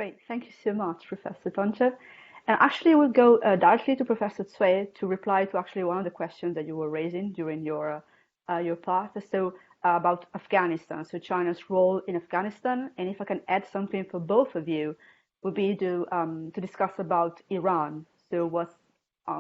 Great. Thank you so much, Professor Tonchev. And actually, we'll go directly to Professor Cui to reply to actually one of the questions that you were raising during your part. So about Afghanistan, so China's role in Afghanistan, and if I can add something for both of you, would be to discuss about Iran. So what's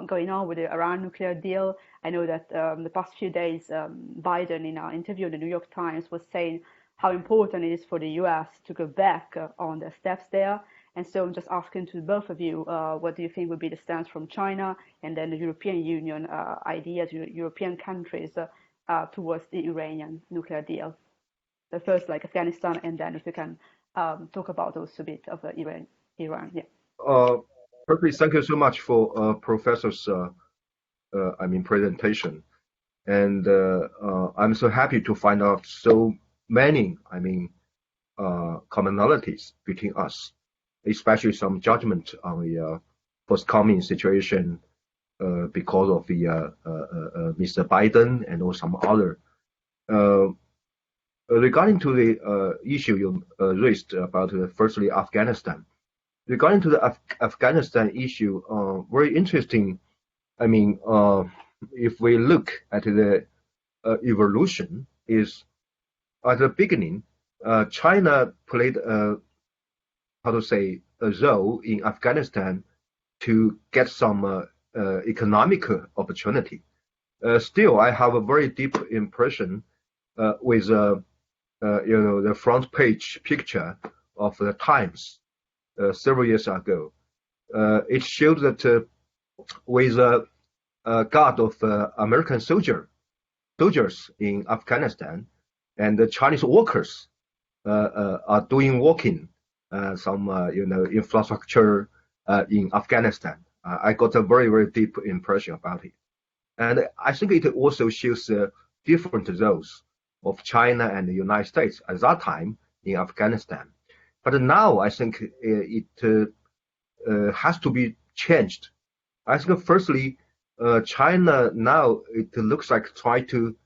going on with the Iran nuclear deal? I know that the past few days, Biden, in our interview in the New York Times, was saying how important it is for the US to go back on their steps there. And so I'm just asking to both of you, what do you think would be the stance from China and then the European Union ideas, European countries towards the Iranian nuclear deal? So first, like Afghanistan, and then if you can talk about also a bit of Iran. Yeah. Perfect. Thank you so much for Professor's presentation. And I'm so happy to find out so many commonalities between us, especially some judgment on the forthcoming situation because of the Mr. Biden and also some other. Regarding to the issue you raised about firstly Afghanistan. Regarding to the Afghanistan issue, very interesting. If we look at the evolution, is at the beginning, China played a role in Afghanistan to get some economic opportunity. Still, I have a very deep impression with the front page picture of the Times several years ago. It showed that with a guard of American soldiers in Afghanistan, and the Chinese workers are doing walking some infrastructure in Afghanistan. I got a very, very deep impression about it. And I think it also shows different roles of China and the United States at that time in Afghanistan. But now I think it has to be changed. I think firstly, China now, it looks like try to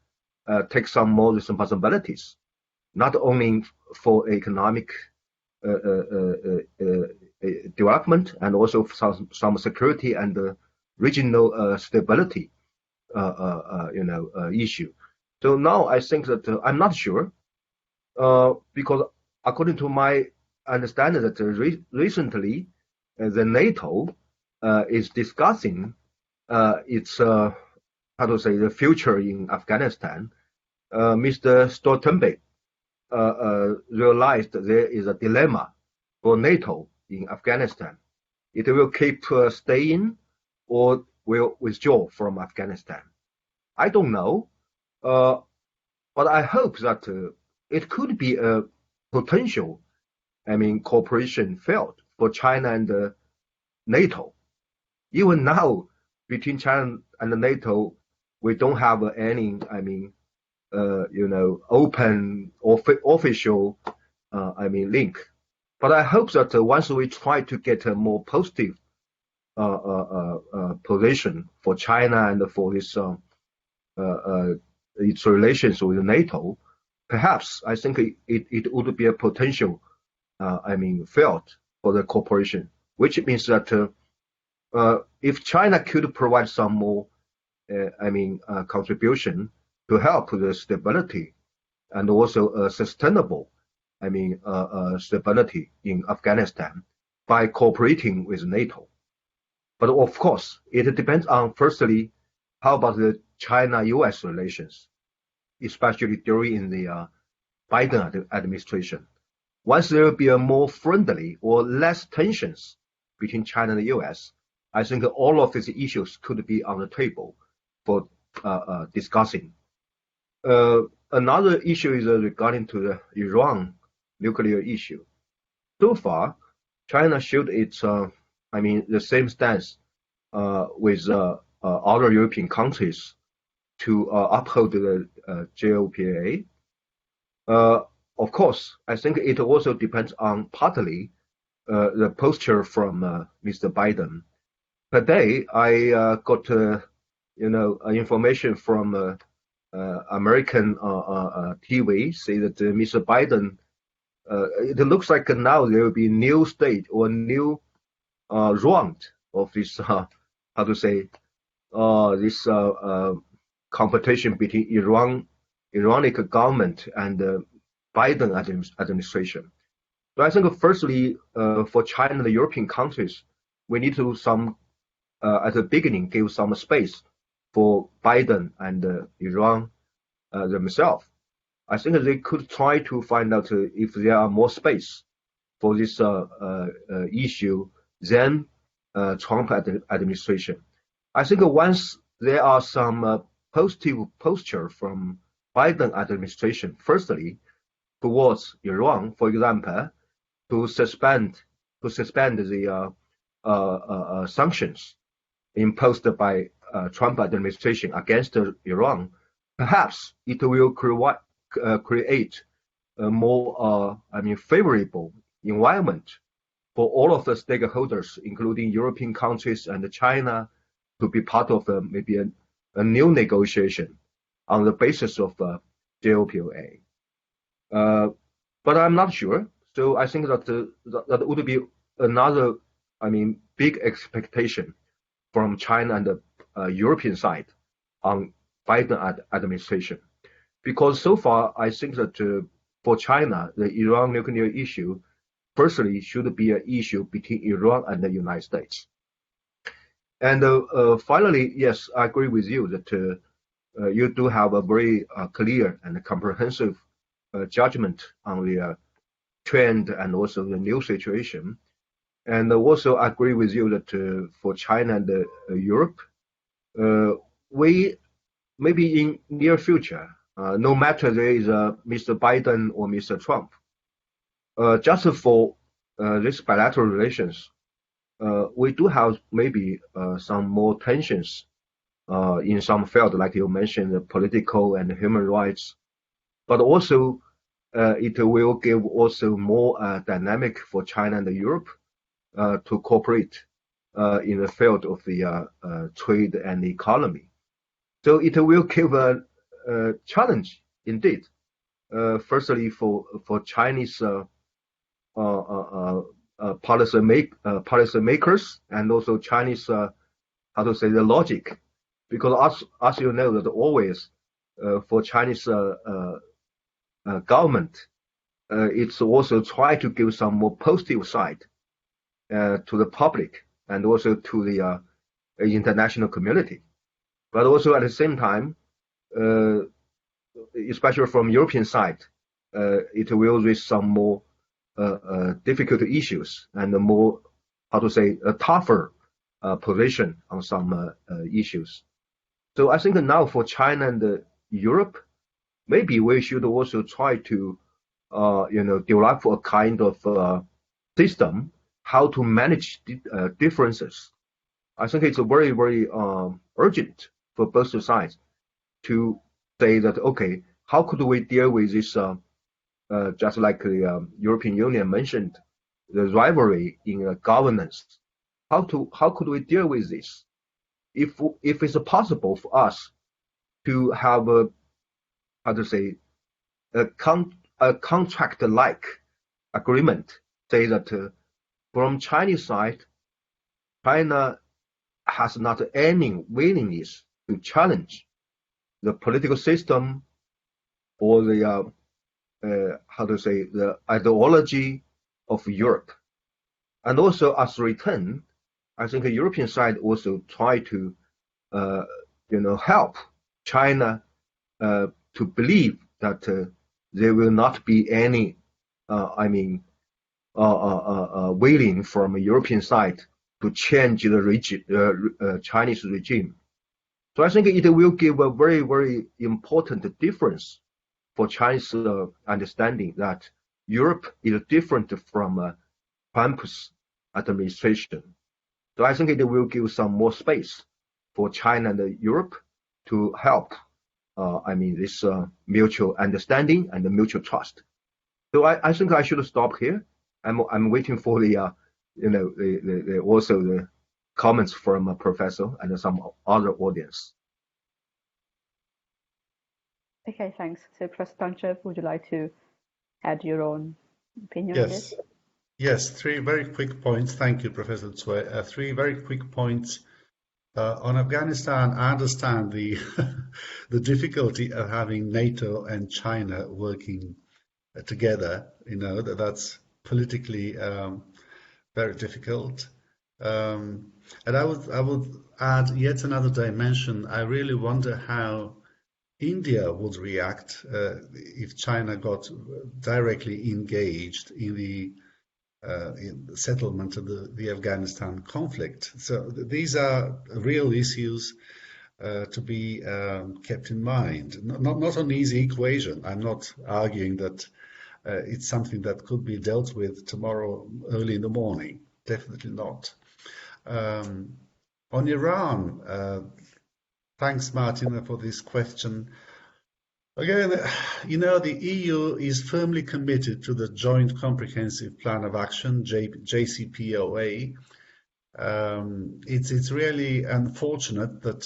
take some more responsibilities, not only for economic development and also some security and regional stability issue. So now I think that I'm not sure because according to my understanding that recently the NATO is discussing its the future in Afghanistan. Mr. Stoltenberg realized there is a dilemma for NATO in Afghanistan. It will keep staying or will withdraw from Afghanistan. I don't know, but I hope that it could be a potential, cooperation field for China and NATO. Even now, between China and NATO, we don't have any, open official, link. But I hope that once we try to get a more positive position for China and for its relations with NATO, perhaps I think it would be a potential, field for the cooperation, which means that if China could provide some more, contribution to help the stability and also sustainable, stability in Afghanistan by cooperating with NATO. But of course, it depends on firstly, how about the China-US relations, especially during the Biden administration. Once there will be a more friendly or less tensions between China and the US, I think all of these issues could be on the table for discussing. Another issue is regarding to the Iran nuclear issue. So far, China showed its, the same stance with other European countries to uphold the JOPA. Of course, I think it also depends on partly the posture from Mr. Biden. Today, I got information from American TV say that Mr. Biden it looks like now there will be new state or new round of this how to say this competition between Iranic government and Biden administration. So I think firstly, for China and the European countries, we need to at the beginning give some space for Biden and Iran themselves. I think they could try to find out if there are more space for this issue than Trump administration. I think once there are some positive posture from Biden administration, firstly, towards Iran, for example, to suspend the sanctions imposed by Trump administration against Iran, perhaps it will create a more favorable environment for all of the stakeholders, including European countries and China, to be part of maybe a new negotiation on the basis of JOPOA. But I'm not sure. So I think that that would be another, big expectation from China and the European side on Biden administration. Because so far, I think that for China, the Iran nuclear issue, firstly, should be an issue between Iran and the United States. And finally, yes, I agree with you that you do have a very clear and comprehensive judgment on the trend and also the new situation. And also I agree with you that for China and Europe, we maybe in near future, no matter there is Mr. Biden or Mr. Trump, just for this bilateral relations, we do have maybe some more tensions in some field, like you mentioned, the political and human rights, but also it will give also more dynamic for China and Europe to cooperate in the field of the trade and economy. So it will give a challenge indeed. Firstly, for Chinese policy makers and also Chinese how to say the logic, because as you know that always for Chinese government, it's also try to give some more positive side to the public and also to the international community. But also at the same time, especially from European side, it will raise some more difficult issues and more, how to say, a tougher position on some issues. So I think now for China and Europe, maybe we should also try to, develop a kind of system how to manage differences. I think it's very, very urgent for both sides to say that, okay, how could we deal with this, just like the European Union mentioned, the rivalry in governance. How could we deal with this? If it's possible for us to have a, how to say, a contract-like agreement, say that from Chinese side, China has not any willingness to challenge the political system or the how to say, the ideology of Europe. And also as return, I think the European side also try to help China to believe that there will not be any willing from a European side to change the Chinese regime. So I think it will give a very, very important difference for Chinese understanding that Europe is different from Trump's administration. So I think it will give some more space for China and Europe to help, this mutual understanding and the mutual trust. So I think I should stop here. I'm waiting for the also the comments from a professor and some other audience. Okay, thanks. So Professor TONCHEV, would you like to add your own opinion on this? Yes. Yes, three very quick points. Thank you, Professor Tsui. Three very quick points. On Afghanistan, I understand the the difficulty of having NATO and China working together. You know, that's politically very difficult. And I would add yet another dimension. I really wonder how India would react if China got directly engaged in the settlement of the Afghanistan conflict. So these are real issues to be kept in mind. Not an easy equation. I'm not arguing that it's something that could be dealt with tomorrow early in the morning. Definitely not. On Iran, thanks, Martina, for this question. Again, you know, the EU is firmly committed to the Joint Comprehensive Plan of Action, JCPOA. It's really unfortunate that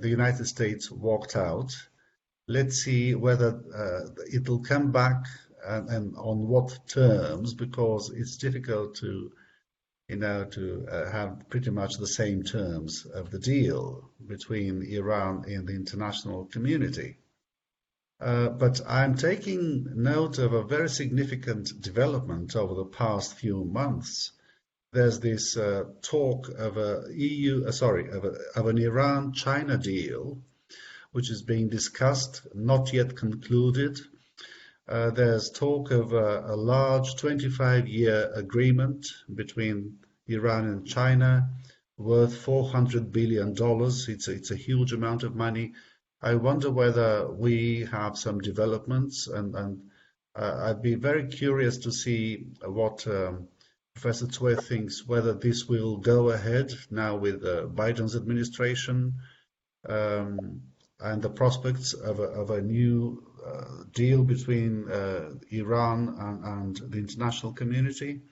the United States walked out. Let's see whether it'll come back and on what terms, because it's difficult to, you know, to have pretty much the same terms of the deal between Iran and the international community. But I'm taking note of a very significant development over the past few months. There's this talk of of an Iran-China deal, which is being discussed, not yet concluded. There's talk of a large 25-year agreement between Iran and China worth $400 billion. It's a huge amount of money. I wonder whether we have some developments, and I'd be very curious to see what Professor Tsui thinks, whether this will go ahead now with Biden's administration and the prospects of a new deal between Iran and the international community.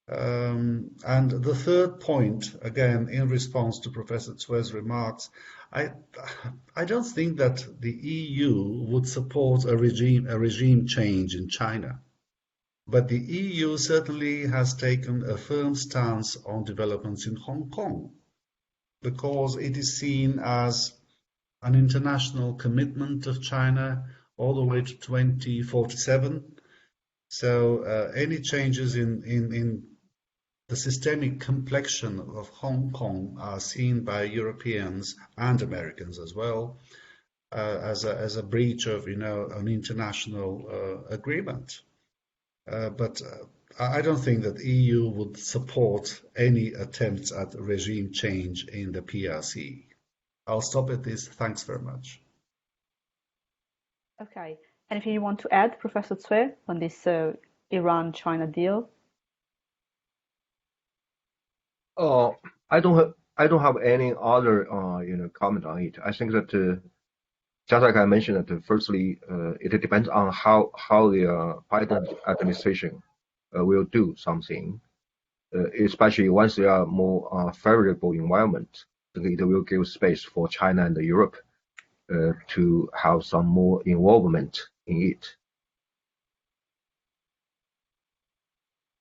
And the third point, again, in response to Professor Tsui's remarks, I don't think that the EU would support a regime change in China, but the EU certainly has taken a firm stance on developments in Hong Kong, because it is seen as an international commitment of China all the way to 2047. So any changes in the systemic complexion of Hong Kong are seen by Europeans and Americans as well as a breach of, you know, an international agreement. But I don't think that the EU would support any attempts at regime change in the PRC. I'll stop at this. Thanks very much. Okay. Anything you want to add, Professor Tsui, on this Iran-China deal? I don't have any other comment on it. I think that just like I mentioned, that firstly, it depends on how the Biden administration will do something, especially once there are more favorable environment. It will give space for China and Europe to have some more involvement in it.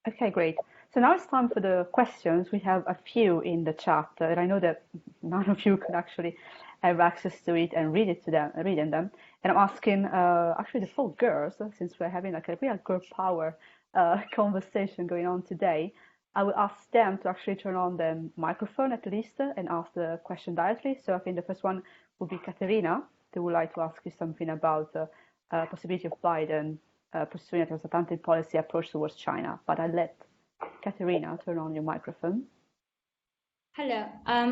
Okay, great. So now it's time for the questions. We have a few in the chat, and I know that none of you could actually have access to it and reading them. And I'm asking actually the full girls, since we're having like a real girl power conversation going on today. I will ask them to actually turn on the microphone at least and ask the question directly. So I think the first one will be Katerina, who would like to ask you something about the possibility of Biden pursuing a transatlantic policy approach towards China. But I'll let Katerina, turn on your microphone. Hello.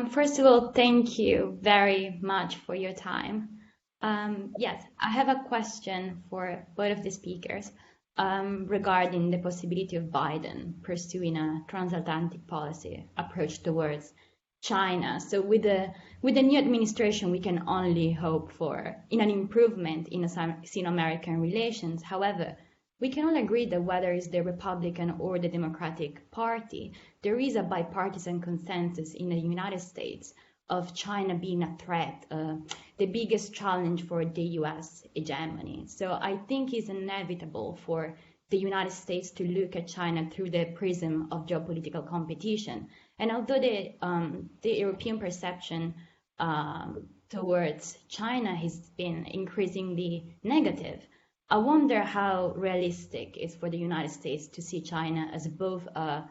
First of all, thank you very much for your time. Yes, I have a question for both of the speakers regarding the possibility of Biden pursuing a transatlantic policy approach towards China. So with the new administration, we can only hope for an improvement in Sino-American relations. However, we can all agree that whether it's the Republican or the Democratic Party, there is a bipartisan consensus in the United States of China being a threat, the biggest challenge for the US hegemony. So I think it's inevitable for the United States to look at China through the prism of geopolitical competition. And although the European perception towards China has been increasingly negative, I wonder how realistic it is for the United States to see China as both a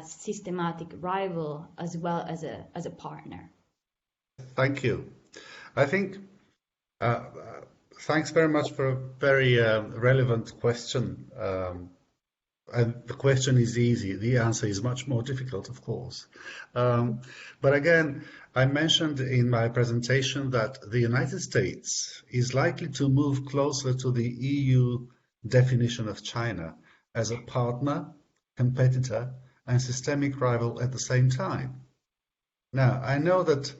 systematic rival as well as a partner. Thank you. I think, thanks very much for a very relevant question. And the question is easy. The answer is much more difficult, of course. But again, I mentioned in my presentation that the United States is likely to move closer to the EU definition of China as a partner, competitor, and systemic rival at the same time. Now, I know that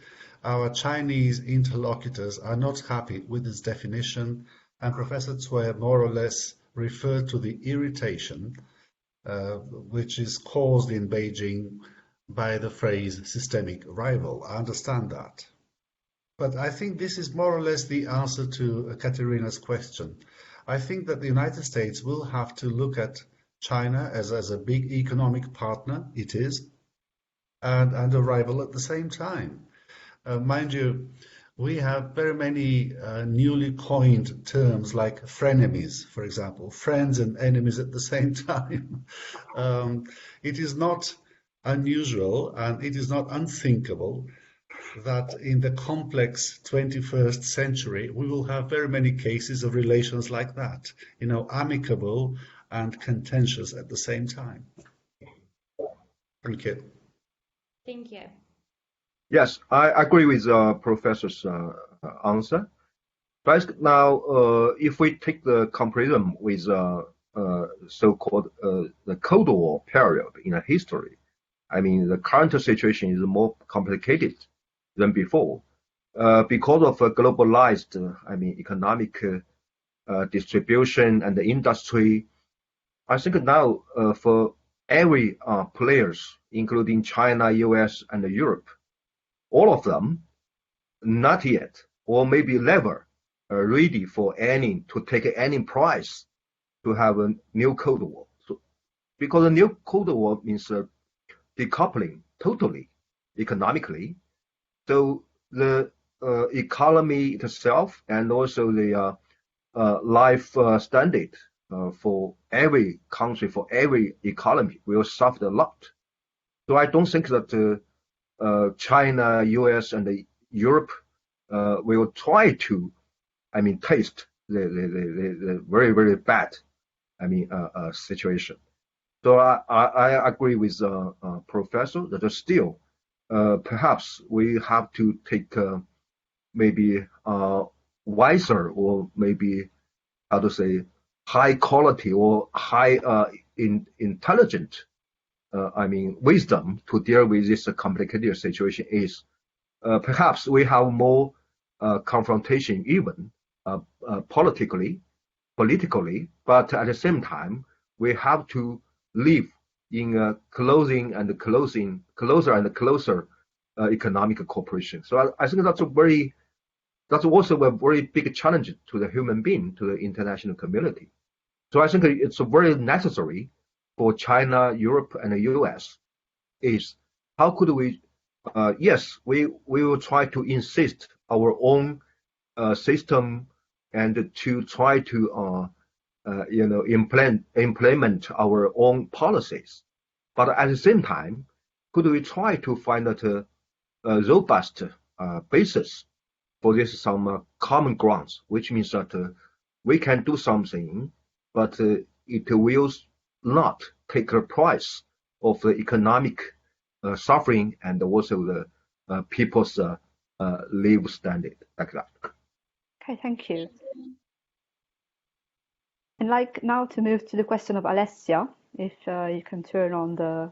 our Chinese interlocutors are not happy with this definition, and Professor Cui more or less referred to the irritation which is caused in Beijing by the phrase systemic rival. I understand that. But I think this is more or less the answer to Katerina's question. I think that the United States will have to look at China as a big economic partner, it is, and a rival at the same time. Mind you, we have very many newly coined terms like frenemies, for example, friends and enemies at the same time. It is not unusual and it is not unthinkable that in the complex 21st century, we will have very many cases of relations like that, amicable and contentious at the same time. Thank you. Thank you. Yes, I agree with Professor's answer. But now, if we take the comparison with so-called the Cold War period in history, I mean, the current situation is more complicated than before because of a globalized, economic distribution and the industry. I think now for every players, including China, US, and Europe, all of them not yet, or maybe never, ready to take any price to have a new Cold War. So, because a new Cold War means decoupling totally economically. So the economy itself and also the life standard for every country, for every economy will suffer a lot. So I don't think that China, US, and Europe will try to, taste the very, very bad, situation. So I agree with Professor that still, perhaps we have to take maybe wiser or maybe how to say high quality or high intelligent wisdom to deal with this complicated situation is perhaps we have more confrontation even politically, but at the same time, we have to live in a closer and closer economic cooperation. So I think that's also a very big challenge to the human being, to the international community. So I think it's very necessary for China, Europe, and the US is how could we, yes, we will try to insist our own system and to try to, implement our own policies. But at the same time, could we try to find a robust basis for this, some common grounds, which means that we can do something, but it will not take the price of the economic suffering and also the people's life standard like that. Okay, thank you. And like now to move to the question of Alessia, if you can turn on the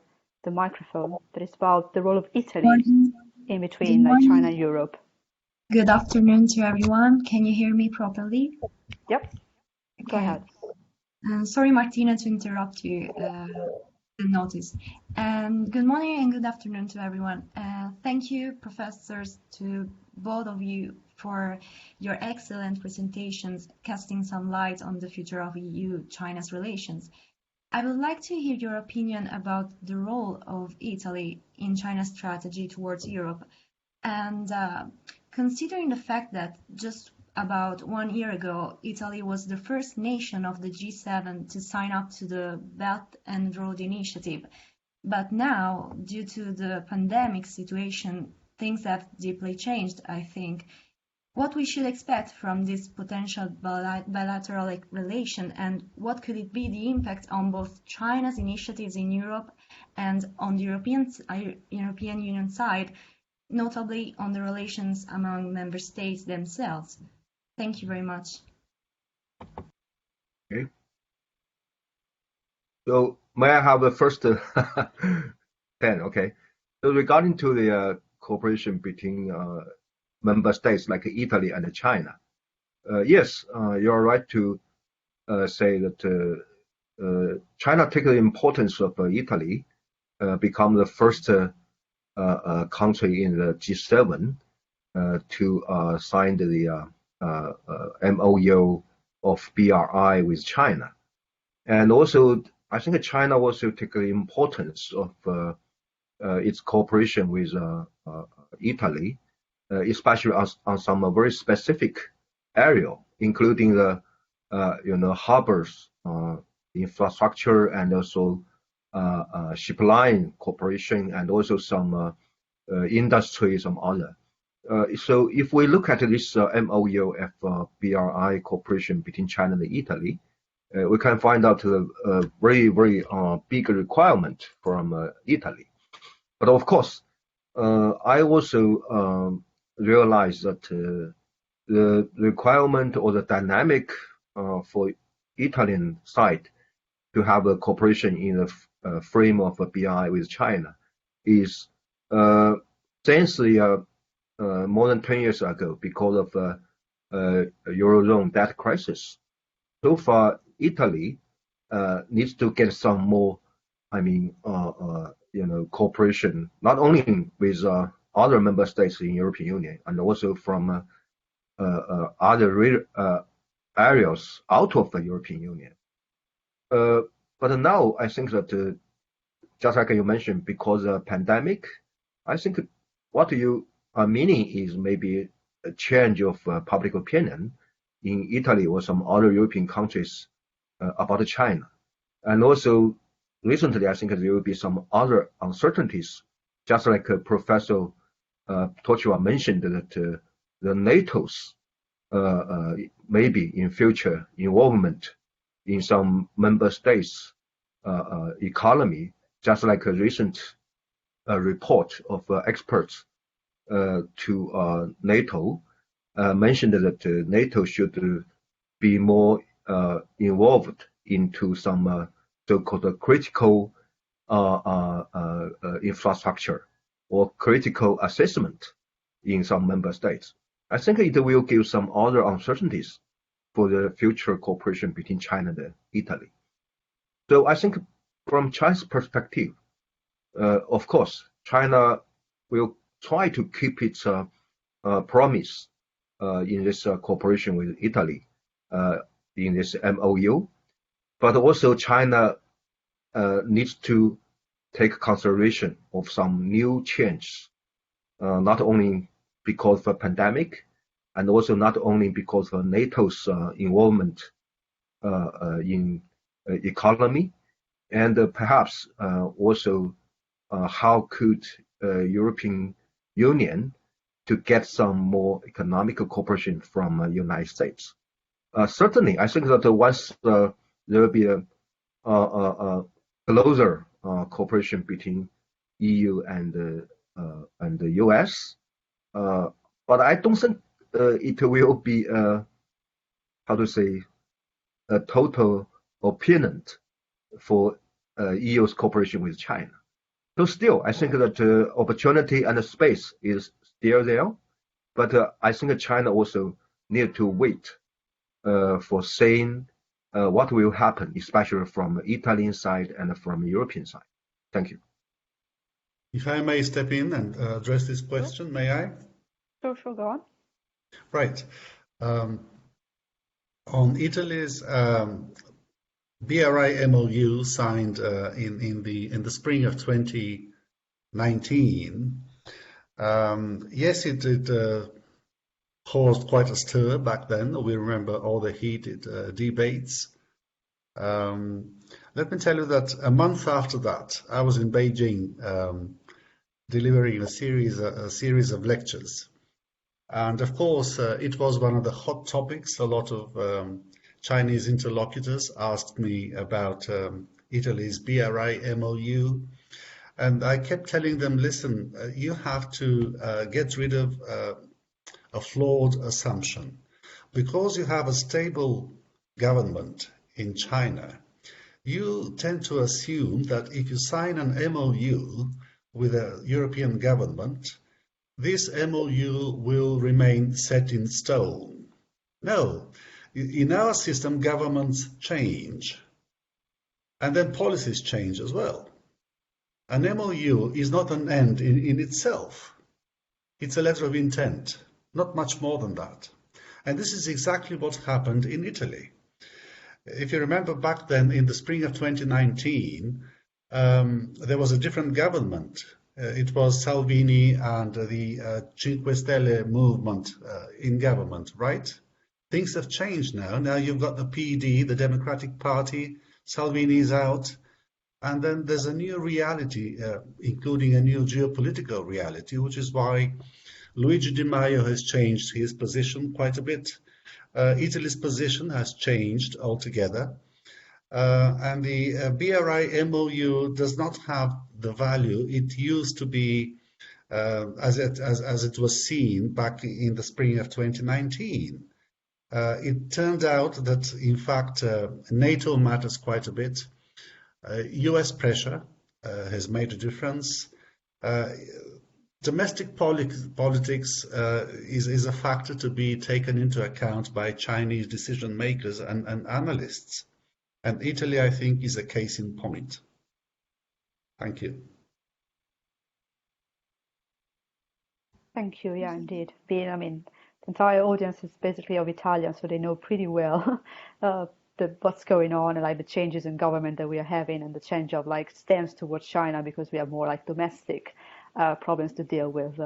microphone, that is about the role of Italy in between like China and Europe. Good afternoon to everyone. Can you hear me properly? Yep. Go ahead. Sorry, Martina, to interrupt you. notice. And good morning and good afternoon to everyone. Thank you, professors, to both of you for your excellent presentations, casting some light on the future of EU-China's relations. I would like to hear your opinion about the role of Italy in China's strategy towards Europe. And considering the fact that just about 1 year ago, Italy was the first nation of the G7 to sign up to the Belt and Road Initiative. But now, due to the pandemic situation, things have deeply changed, I think. What we should expect from this potential bilateral relation, and what could it be the impact on both China's initiatives in Europe and on the European Union side, notably on the relations among member states themselves? Thank you very much. Okay. So may I have the first 10? Okay. So regarding to the cooperation between member states like Italy and China, yes, you're right to say that China take the importance of Italy, become the first country in the G7 to sign the MOU of BRI with China. And also, I think China also take the importance of its cooperation with Italy, especially on some very specific area, including the harbors, infrastructure, and also ship line cooperation, and also some industry, some other. So if we look at this MOU of BRI cooperation between China and Italy, we can find out a very, very big requirement from Italy. But of course, I also realize that the requirement or the dynamic for Italian side to have a cooperation in the frame of a BRI with China is since the more than 10 years ago, because of Eurozone debt crisis. So far, Italy needs to get some more, cooperation, not only with other member states in European Union, and also from other areas out of the European Union. But now I think that, just like you mentioned, because of pandemic, I think what you are meaning is maybe a change of public opinion in Italy or some other European countries about China. And also, recently, I think there will be some other uncertainties, just like Professor TONCHEV mentioned that the NATO's maybe in future involvement in some member states' economy, just like a recent report of experts to NATO mentioned that NATO should be more involved into some so-called critical infrastructure or critical assessment in some member states. I think it will give some other uncertainties for the future cooperation between China and Italy. So I think from China's perspective, of course, China will try to keep its promise in this cooperation with Italy in this MOU, but also China needs to take consideration of some new change, not only because of the pandemic, and also not only because of NATO's involvement in economy, and perhaps also how could European Union to get some more economic cooperation from United States. Certainly, I think that once there will be a closer cooperation between EU and the US, but I don't think it will be how to say a total opponent for EU's cooperation with China. So still, I think that opportunity and the space is still there, but I think China also need to wait for sane what will happen, especially from the Italian side and from the European side. Thank you. If I may step in and address this question, may I? Sure, go on. Right. On Italy's BRI MOU signed in the spring of 2019, yes, it caused quite a stir back then. We remember all the heated debates. Let me tell you that a month after that, I was in Beijing delivering a series of lectures. And of course, it was one of the hot topics. A lot of Chinese interlocutors asked me about Italy's BRI MOU. And I kept telling them, listen, you have to get rid of a flawed assumption. Because you have a stable government in China, you tend to assume that if you sign an MOU with a European government, this MOU will remain set in stone. No, in our system, governments change, and then policies change as well. An MOU is not an end in itself. It's a letter of intent, not much more than that. And this is exactly what happened in Italy. If you remember back then, in the spring of 2019, there was a different government. It was Salvini and the 5 Stelle movement in government, right? Things have changed now. Now you've got the PD, the Democratic Party, Salvini's out, and then there's a new reality, including a new geopolitical reality, which is why Luigi Di Maio has changed his position quite a bit. Italy's position has changed altogether. And the BRI MOU does not have the value it used to be as it was seen back in the spring of 2019. It turned out that, in fact, NATO matters quite a bit. US pressure has made a difference. Domestic politics is a factor to be taken into account by Chinese decision makers and analysts. And Italy, I think, is a case in point. Thank you. Thank you. Yeah, indeed. The entire audience is basically of Italian, so they know pretty well what's going on and like the changes in government that we are having and the change of like stance towards China because we have more like domestic problems to deal with.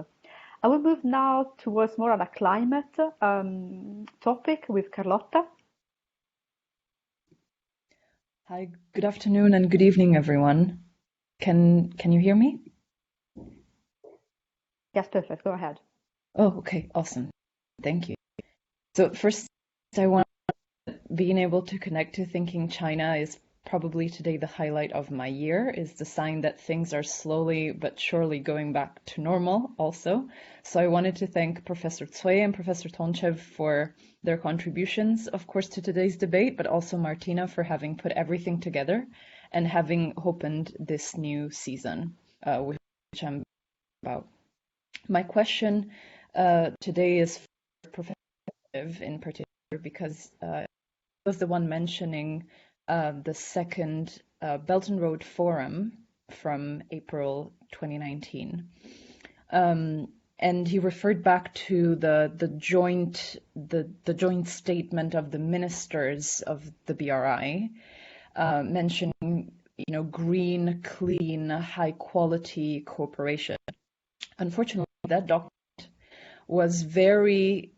I will move now towards more on a climate topic with Carlotta. Hi, good afternoon and good evening, everyone. Can you hear me? Yes, perfect. Go ahead. Oh, okay, awesome. Thank you. So first, I want being able to connect to ThinkINchina is probably today the highlight of my year, is the sign that things are slowly but surely going back to normal also. So I wanted to thank Professor Cui and Professor TONCHEV for their contributions, of course, to today's debate, but also Martina for having put everything together and having opened this new season, which I'm about. My question today is for Professor in particular, because I was the one mentioning the second Belt and Road Forum from April 2019. And he referred back to the joint statement of the ministers of the BRI, mentioning green, clean, high quality cooperation. Unfortunately, that document was very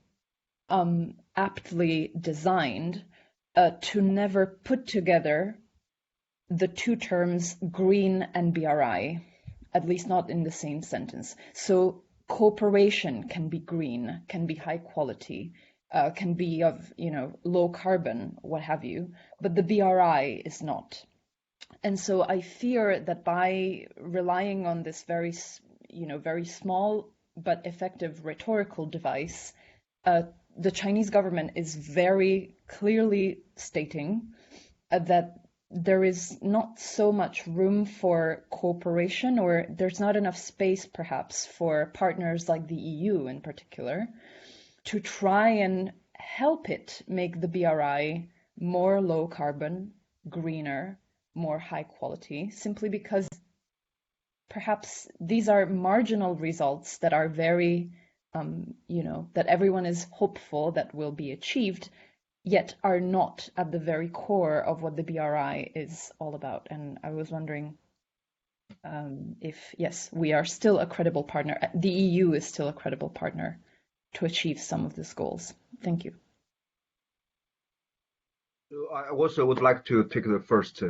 aptly designed to never put together the two terms green and BRI, at least not in the same sentence. So cooperation can be green, can be high quality, can be of low carbon, what have you, but the BRI is not. And so I fear that by relying on this very small but effective rhetorical device, the Chinese government is very clearly stating that there is not so much room for cooperation, or there's not enough space perhaps for partners like the EU in particular to try and help it make the BRI more low carbon, greener, more high quality, simply because perhaps these are marginal results that are very, that everyone is hopeful that will be achieved, yet are not at the very core of what the BRI is all about. And I was wondering if, yes, we are still a credible partner. The EU is still a credible partner to achieve some of these goals. Thank you. I also would like to take the first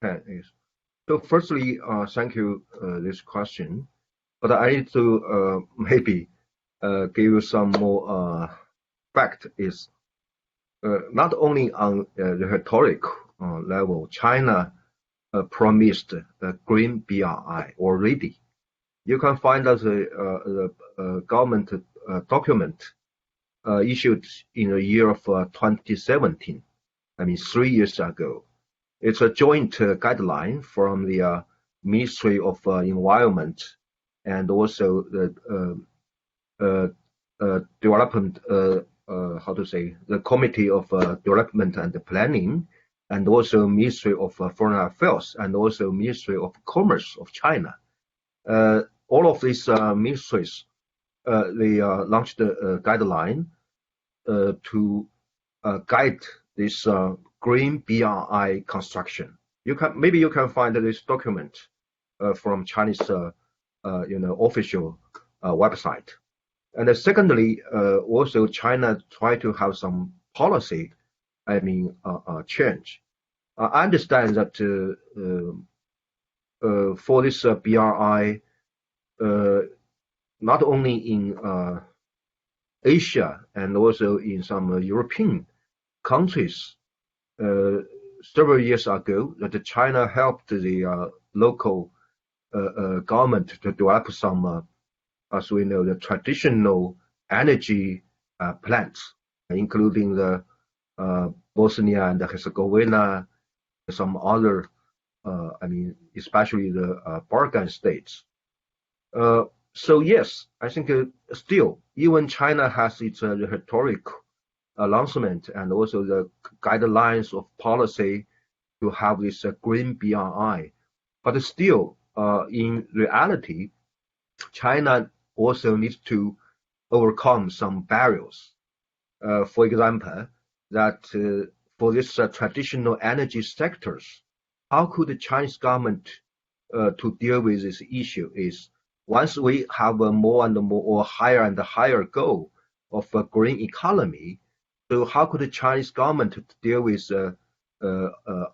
hand. So firstly, thank you this question, but I need to maybe give you some more fact. Is not only on the rhetoric level, China promised a green BRI already. You can find as a government document issued in the year of 2017. I mean, 3 years ago. It's a joint guideline from the Ministry of Environment and also the development, the Committee of Development and Planning, and also Ministry of Foreign Affairs, and also Ministry of Commerce of China. All of these ministries, they launched a guideline to guide this green BRI construction. Maybe you can find this document from Chinese official website. And secondly, also China try to have some policy, change. I understand that for this BRI, not only in Asia and also in some European countries, several years ago, that China helped the local government to develop some, as we know, the traditional energy plants, including the Bosnia and Herzegovina, some other, especially the Balkan states. So yes, I think still, even China has its rhetoric announcement and also the guidelines of policy to have this green BRI. But still, in reality, China also needs to overcome some barriers. For example, that for this traditional energy sectors, how could the Chinese government to deal with this issue is once we have a more and more or higher and higher goal of a green economy, so how could the Chinese government deal with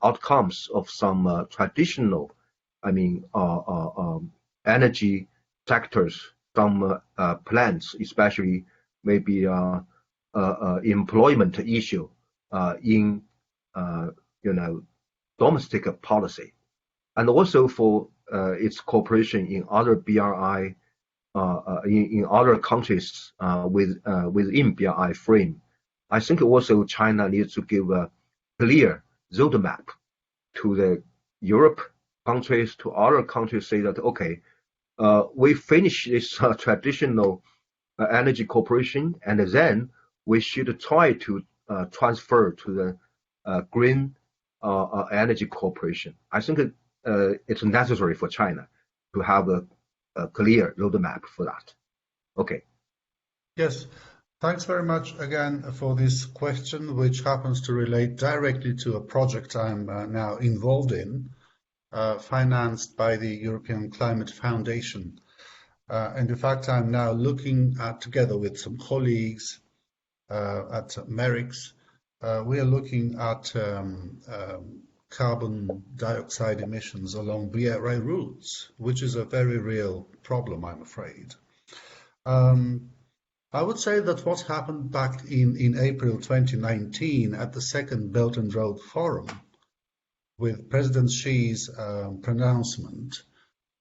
outcomes of some traditional, energy sectors, some plants, especially maybe employment issue in domestic policy, and also for its cooperation in other BRI, in other countries within BRI frame. I think also China needs to give a clear roadmap to the Europe countries, to other countries, say that, okay, we finish this traditional energy cooperation, and then we should try to transfer to the green energy cooperation. I think it's necessary for China to have a clear roadmap for that. Okay. Yes. Thanks very much again for this question, which happens to relate directly to a project I'm now involved in, financed by the European Climate Foundation. And in fact, I'm now looking at, together with some colleagues at Merics, we are looking at carbon dioxide emissions along BRI routes, which is a very real problem, I'm afraid. I would say that what happened back in April 2019 at the second Belt and Road Forum with President Xi's pronouncement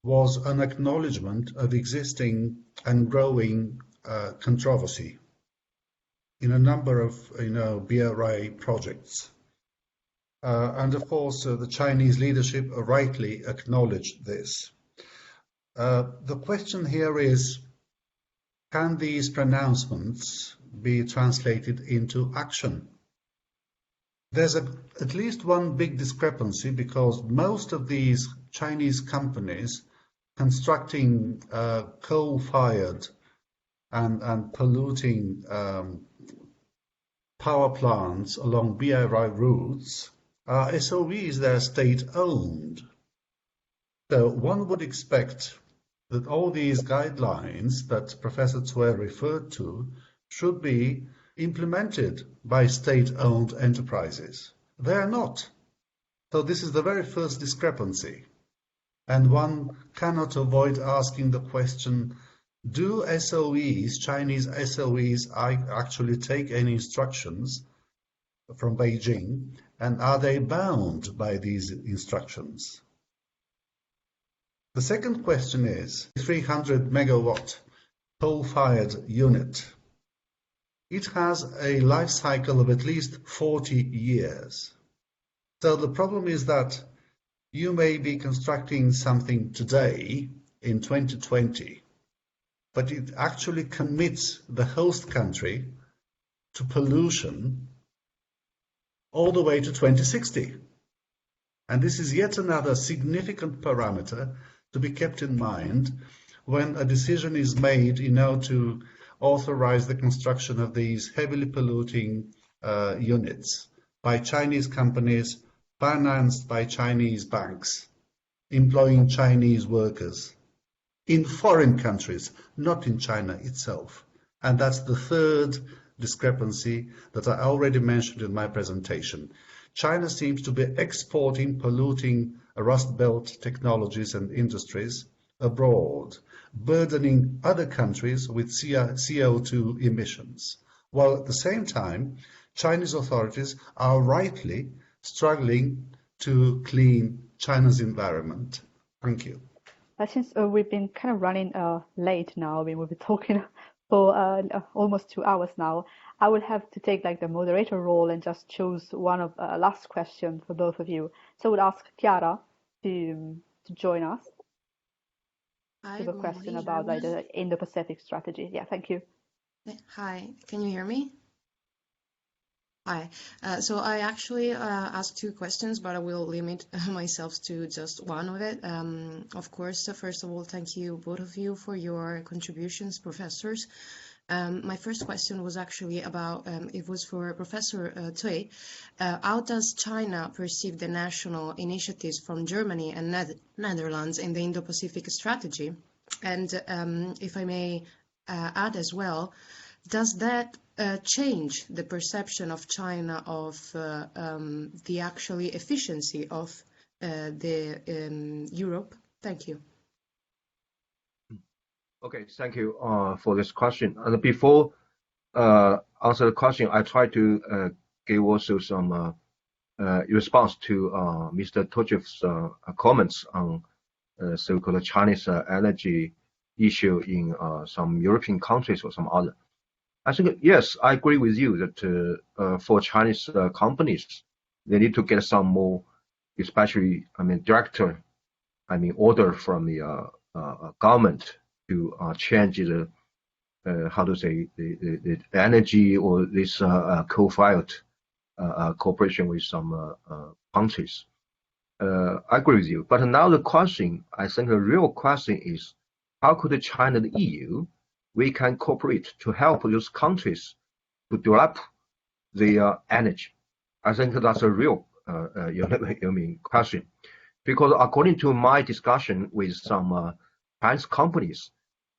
was an acknowledgement of existing and growing controversy in a number of BRI projects. And of course, the Chinese leadership rightly acknowledged this. The question here is, can these pronouncements be translated into action? There's at least one big discrepancy, because most of these Chinese companies constructing coal-fired and polluting power plants along BRI routes are SOEs that are state-owned. So one would expect that all these guidelines that Professor Cui referred to should be implemented by state-owned enterprises. They are not. So this is the very first discrepancy. And one cannot avoid asking the question, do SOEs, Chinese SOEs, actually take any instructions from Beijing, and are they bound by these instructions? The second question is 300 megawatt coal-fired unit. It has a life cycle of at least 40 years. So the problem is that you may be constructing something today in 2020, but it actually commits the host country to pollution all the way to 2060. And this is yet another significant parameter to be kept in mind when a decision is made in order to authorize the construction of these heavily polluting units by Chinese companies, financed by Chinese banks, employing Chinese workers in foreign countries, not in China itself. And that's the third discrepancy that I already mentioned in my presentation. China seems to be exporting polluting Rust Belt technologies and industries abroad, burdening other countries with CO2 emissions, while at the same time, Chinese authorities are rightly struggling to clean China's environment. Thank you. Since we've been kind of running late now, I mean, we've been talking for almost 2 hours now, I will have to take like the moderator role and just choose one of last question for both of you. So I would ask Chiara to join us. Hi, With a good question morning, about like everyone. the Indo-Pacific strategy. Yeah, thank you. Hi, can you hear me? Hi. So I actually asked two questions, but I will limit myself to just one of it. Of course, first of all, thank you, both of you, for your contributions, professors. My first question was actually about, it was for Professor Cui. How does China perceive the national initiatives from Germany and Netherlands in the Indo-Pacific strategy? And if I may add as well, does that change the perception of China of the actually efficiency of the Europe? Thank you. Okay, thank you for this question. And before answer the question, I try to give also some response to Mr. TONCHEV's comments on so-called Chinese energy issue in some European countries or some other. I think, yes, I agree with you that for Chinese companies, they need to get some more, especially, order from the government to change the, how to say, the energy or this coal-fired cooperation with some countries. I agree with you. But now the question, I think the real question is, how could China and the EU, we can cooperate to help those countries to develop their energy? I think that's a real question. Because according to my discussion with some Chinese companies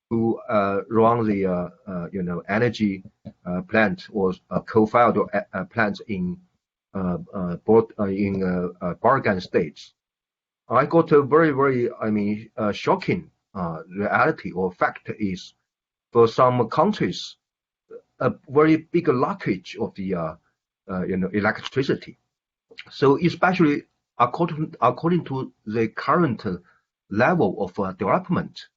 who run the energy plant or coal-fired plants in Balkan states, I got a very shocking reality or fact is, for some countries, a very big leakage of the electricity. So especially according to the current level of development,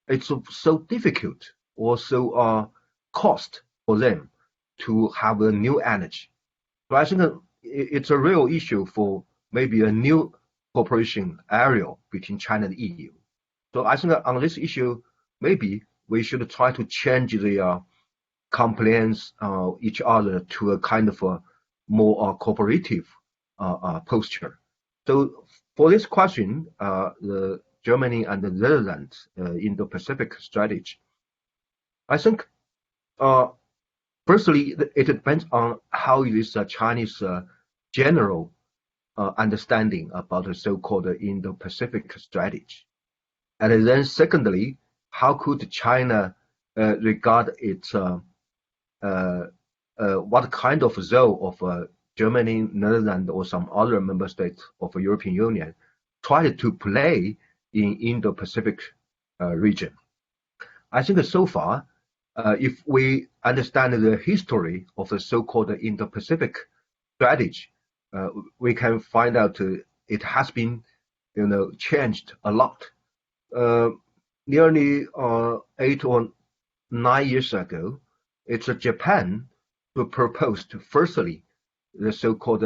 it's so difficult or so cost for them to have a new energy. So I think it's a real issue for maybe a new cooperation area between China and EU. So I think on this issue, maybe we should try to change the compliance each other to a kind of a more cooperative posture. So for this question, the Germany and the Netherlands Indo-Pacific strategy, I think firstly it depends on how this Chinese general understanding about the so-called Indo-Pacific strategy, and then secondly, how could China regard its what kind of role of Germany, Netherlands, or some other member states of the European Union try to play in Indo-Pacific region. I think so far, if we understand the history of the so-called Indo-Pacific strategy, we can find out it has been, changed a lot. Nearly 8 or 9 years ago, it's Japan who proposed firstly the so-called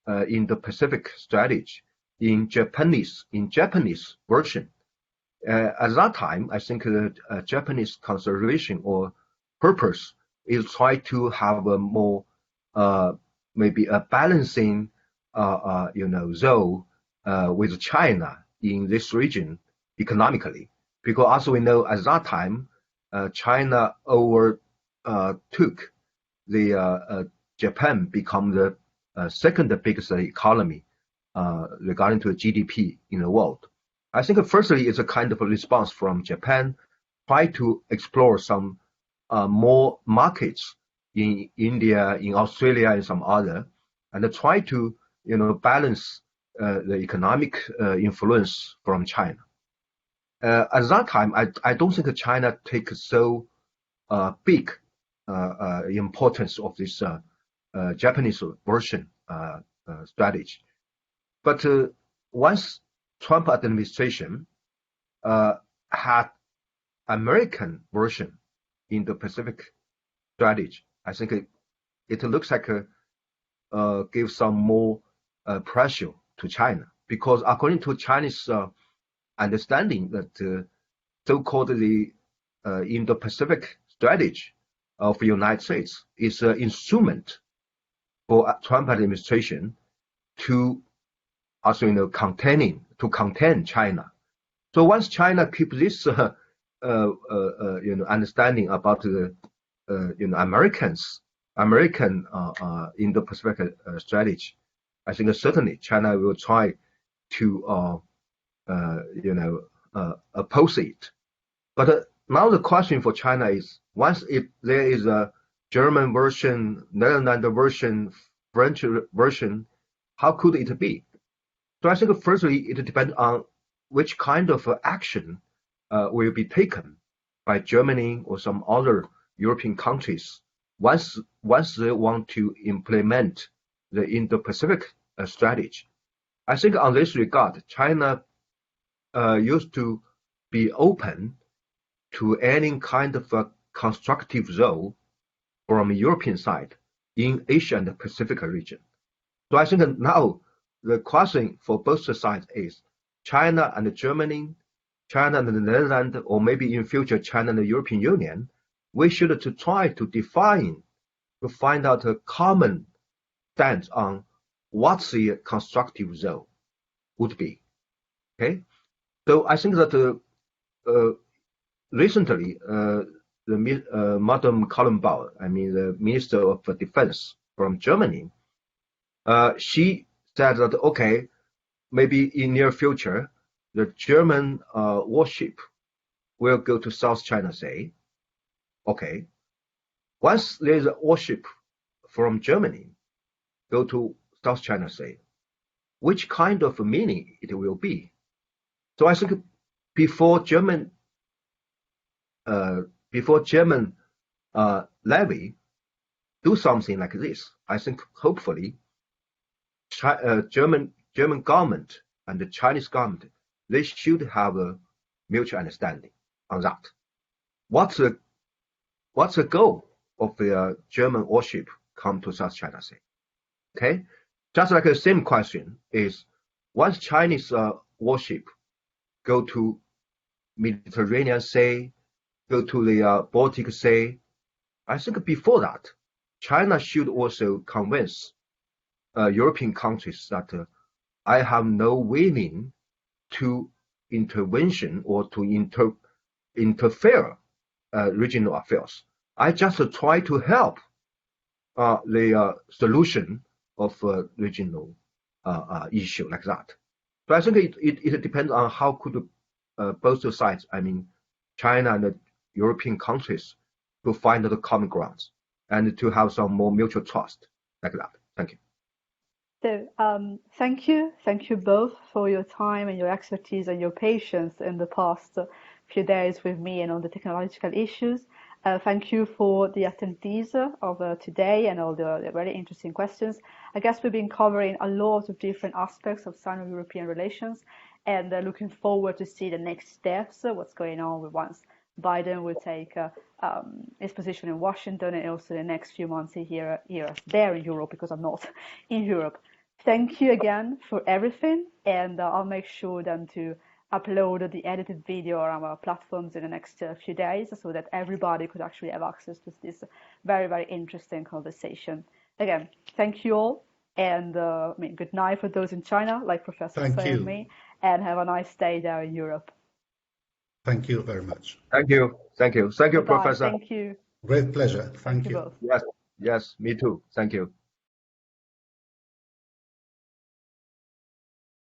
Indo-Pacific strategy in Japanese version. At that time, I think the Japanese consideration or purpose is try to have a more maybe a balancing role with China in this region economically, because as we know at that time, China overtook the Japan become the second biggest economy regarding to GDP in the world. I think firstly it's a kind of a response from Japan, try to explore some more markets in India, in Australia, and some other, and try to balance the economic influence from China. At that time, I don't think China takes so big importance of this Japanese version strategy. But once Trump administration had American version in the Pacific strategy, I think it looks like gives some more pressure to China, because according to Chinese understanding that so-called the Indo-Pacific strategy of the United States is an instrument for Trump administration to also contain China. So once China keeps this understanding about the American Indo-Pacific strategy, I think certainly China will try to oppose it. But now the question for China is, once there is a German version, Netherlands version, French version, how could it be? So I think firstly it depends on which kind of action will be taken by Germany or some other European countries once they want to implement the Indo-Pacific strategy. I think on this regard, China used to be open to any kind of a constructive role from the European side in Asia and the Pacific region. So I think now the question for both sides is China and Germany, China and the Netherlands, or maybe in future China and the European Union, we should to try to define, to find out a common stance on what the constructive role would be. Okay, so I think that recently Madam Kallenbauer, I mean the Minister of Defense from Germany, she said that okay, maybe in near future the German warship will go to South China Sea. Okay, once there is a warship from Germany go to South China Sea, which kind of meaning it will be? So I think before German levy do something like this, I think hopefully German government and the Chinese government, they should have a mutual understanding on that. What's the goal of the German warship come to South China Sea? Okay, just like the same question is, once Chinese warship go to Mediterranean Sea, go to the Baltic Sea, I think before that, China should also convince European countries that I have no willing to intervention or to interfere regional affairs. I just try to help the solution of regional issue like that. So I think it depends on how could both sides, I mean, China and the European countries, to find the common grounds and to have some more mutual trust like that. Thank you. So thank you both for your time and your expertise and your patience in the past few days with me and on the technological issues. Thank you for the attendees of today and all the very interesting questions. I guess we've been covering a lot of different aspects of Sino-European relations, and looking forward to see the next steps, what's going on with once Biden will take his position in Washington, and also the next few months here there in Europe, because I'm not in Europe. Thank you again for everything, and I'll make sure then to upload the edited video on our platforms in the next few days, so that everybody could actually have access to this very, very interesting conversation. Again, thank you all, and good night for those in China, like Professor Tsui and me, and have a nice day there in Europe. Thank you very much. Thank you. Thank you. Thank you, Goodbye. Professor. Thank you. Great pleasure. Thank you. Both. Yes, me too. Thank you.